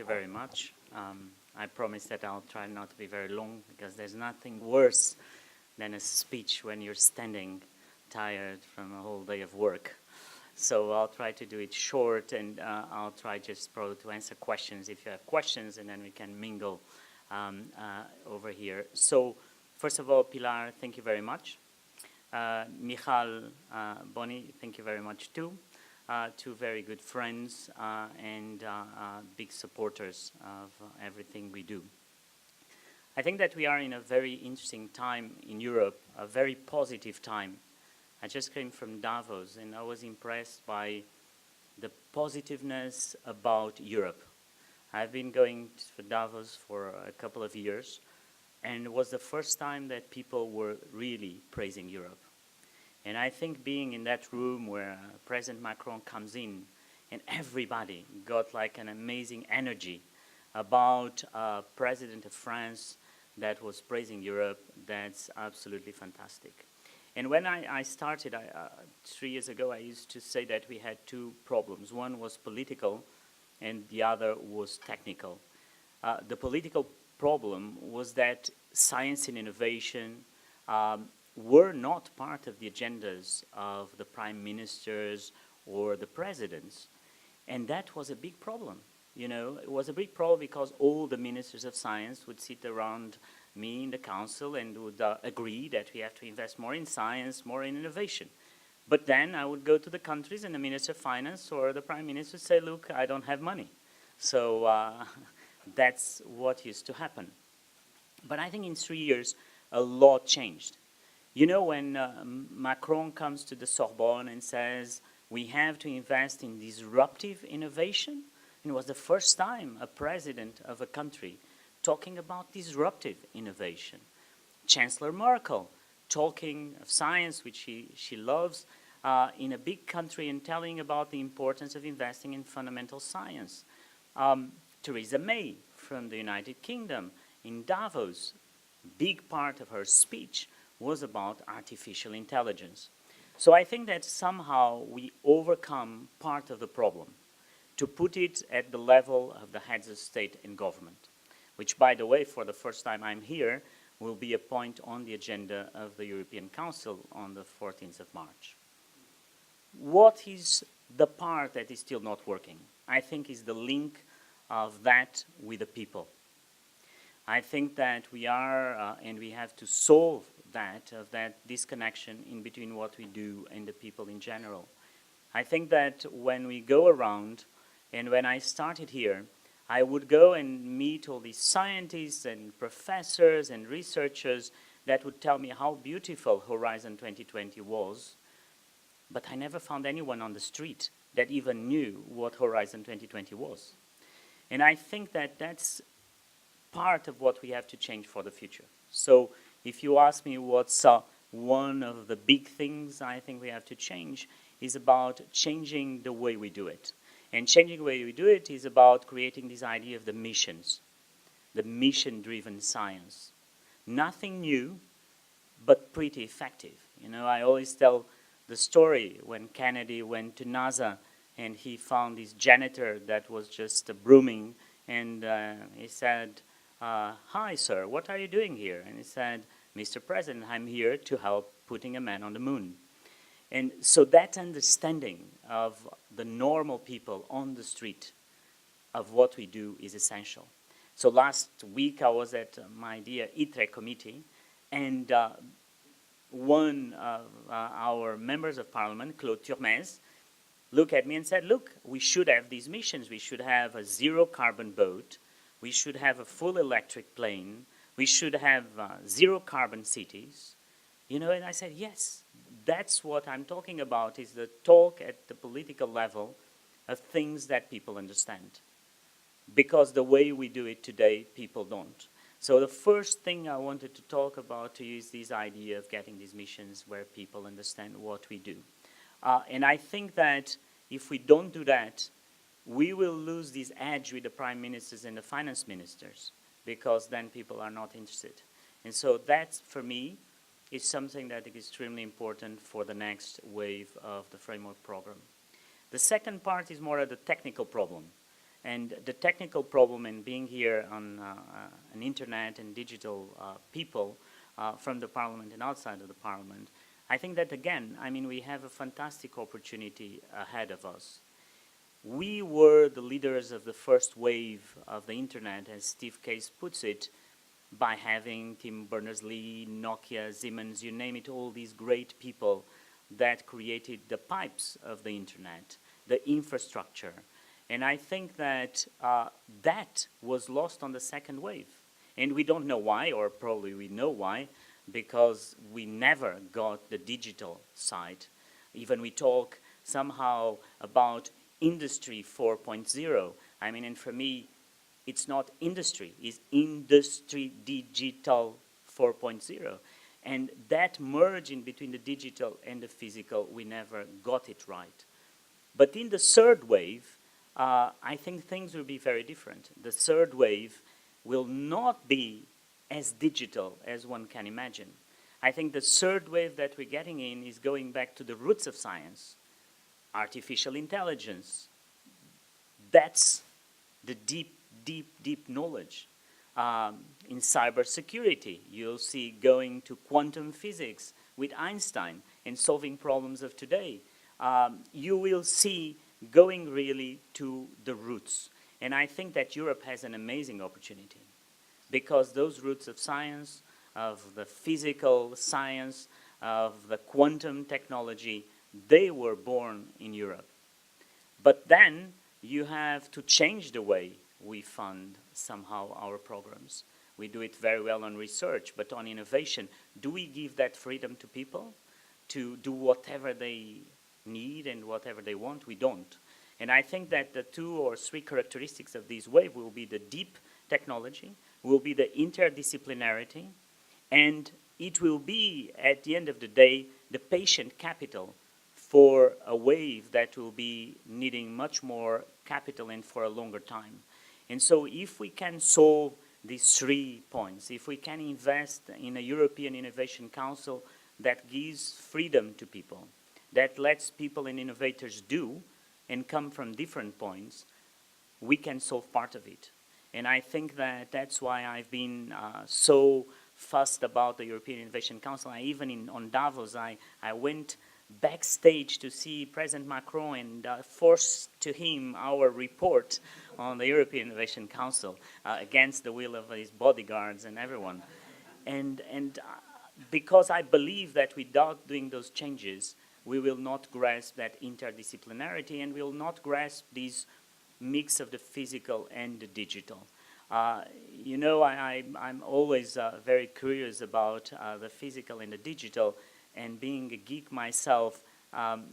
you very much. I promise that I'll try not to be very long because there's nothing worse than a speech when you're standing tired from a whole day of work. So I'll try to do it short, and I'll try just probably to answer questions if you have questions, and then we can mingle over here. So first of all, Pilar, thank you very much. Michal, Boni, thank you very much too. Two very good friends and big supporters of everything we do. I think that we are in a very interesting time in Europe, a very positive time. I just came from Davos and I was impressed by the positiveness about Europe. I've been going to Davos for a couple of years, and it was the first time that people were really praising Europe. And I think being in that room where President Macron comes in and everybody got like an amazing energy about President of France that was praising Europe, that's absolutely fantastic. And when I started 3 years ago, I used to say that we had two problems. One was political and the other was technical. The political problem was that science and innovation were not part of the agendas of the prime ministers or the presidents. And that was a big problem. You know, it was a big problem because all the ministers of science would sit around me in the council and would agree that we have to invest more in science, more in innovation. But then I would go to the countries and the Minister of Finance or the Prime Minister would say, look, I don't have money. So that's what used to happen. But I think in 3 years, a lot changed. You know, when Macron comes to the Sorbonne and says, we have to invest in disruptive innovation, and it was the first time a president of a country talking about disruptive innovation. Chancellor Merkel talking of science, which she loves, in a big country and telling about the importance of investing in fundamental science. Theresa May from the United Kingdom in Davos, big part of her speech was about artificial intelligence. So I think that somehow we overcome part of the problem to put it at the level of the heads of state and government, which, by the way, for the first time I'm here, will be a point on the agenda of the European Council on the 14th of March. What is the part that is still not working? I think is the link of that with the people. I think that we are, and we have to solve that disconnection in between what we do and the people in general. I think that when we go around, and when I started here, I would go and meet all these scientists and professors and researchers that would tell me how beautiful Horizon 2020 was, but I never found anyone on the street that even knew what Horizon 2020 was. And I think that that's part of what we have to change for the future. So if you ask me what's one of the big things I think we have to change, is about changing the way we do it. And changing the way we do it is about creating this idea of the missions, the mission-driven science. Nothing new, but pretty effective. You know, I always tell the story when Kennedy went to NASA and he found this janitor that was just brooming, and he said, hi, sir, what are you doing here? And he said, Mr. President, I'm here to help putting a man on the moon. And so that understanding of the normal people on the street of what we do is essential. So last week I was at my dear ITRE committee, and one of our members of parliament, Claude Turmes, looked at me and said, look, we should have these missions. We should have a zero carbon boat. We should have a full electric plane. We should have zero carbon cities. You know, and I said, yes, that's what I'm talking about, is the talk at the political level of things that people understand. Because the way we do it today, people don't. So the first thing I wanted to talk about to you is this idea of getting these missions where people understand what we do. And I think that if we don't do that, we will lose this edge with the prime ministers and the finance ministers, because then people are not interested. And so that, for me, is something that is extremely important for the next wave of the framework program. The second part is more of the technical problem. And the technical problem in being here on an internet and digital people from the parliament and outside of the parliament, I think that again, I mean, we have a fantastic opportunity ahead of us. We were the leaders of the first wave of the internet, as Steve Case puts it, by having Tim Berners-Lee, Nokia, Siemens, you name it, all these great people that created the pipes of the internet, the infrastructure. And I think that that was lost on the second wave. And we don't know why, or probably we know why, because we never got the digital side. Even we talk somehow about Industry 4.0. I mean, and for me, it's not industry, it's industry digital 4.0. And that merging between the digital and the physical, we never got it right. But in the third wave, I think things will be very different. The third wave will not be as digital as one can imagine. I think the third wave that we're getting in is going back to the roots of science, artificial intelligence. That's the deep knowledge. In cybersecurity, you'll see going to quantum physics with Einstein and solving problems of today. You will see going really to the roots. And I think that Europe has an amazing opportunity because those roots of science, of the physical science, of the quantum technology, they were born in Europe. But then you have to change the way we fund somehow our programs. We do it very well on research, but on innovation, do we give that freedom to people to do whatever they need and whatever they want? We don't. And I think that the 2 or 3 characteristics of this wave will be the deep technology, will be the interdisciplinarity, and it will be, at the end of the day, the patient capital for a wave that will be needing much more capital and for a longer time. And so if we can solve these 3 points, if we can invest in a European Innovation Council that gives freedom to people, that lets people and innovators do and come from different points, we can solve part of it. And I think that that's why I've been so fussed about the European Innovation Council. On Davos, I went backstage to see President Macron and forced to him our report on the European Innovation Council against the will of his bodyguards and everyone. And because I believe that without doing those changes, we will not grasp that interdisciplinarity and we will not grasp this mix of the physical and the digital. You know, I'm always very curious about the physical and the digital, and being a geek myself,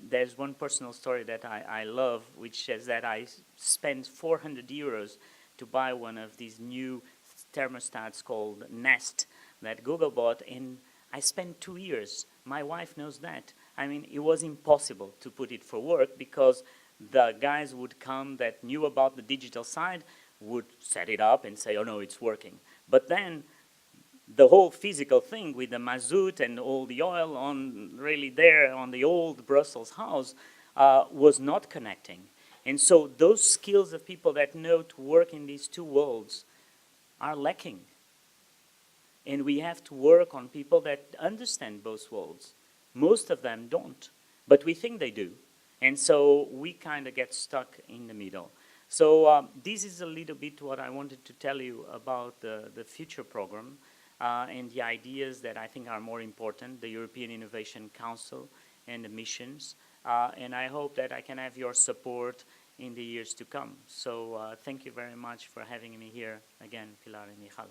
there's one personal story that I love, which is that I spent 400 euros to buy one of these new thermostats called Nest that Google bought, and I spent 2 years. My wife knows that. I mean, it was impossible to put it for work because the guys would come that knew about the digital side, would set it up and say, oh no, it's working. But then the whole physical thing with the mazout and all the oil on really there on the old Brussels house was not connecting. And so those skills of people that know to work in these 2 worlds are lacking. And we have to work on people that understand both worlds. Most of them don't, but we think they do. And so we kind of get stuck in the middle. So this is a little bit what I wanted to tell you about the future program and the ideas that I think are more important, the European Innovation Council and the missions. And I hope that I can have your support in the years to come. So thank you very much for having me here again, Pilar and Michal.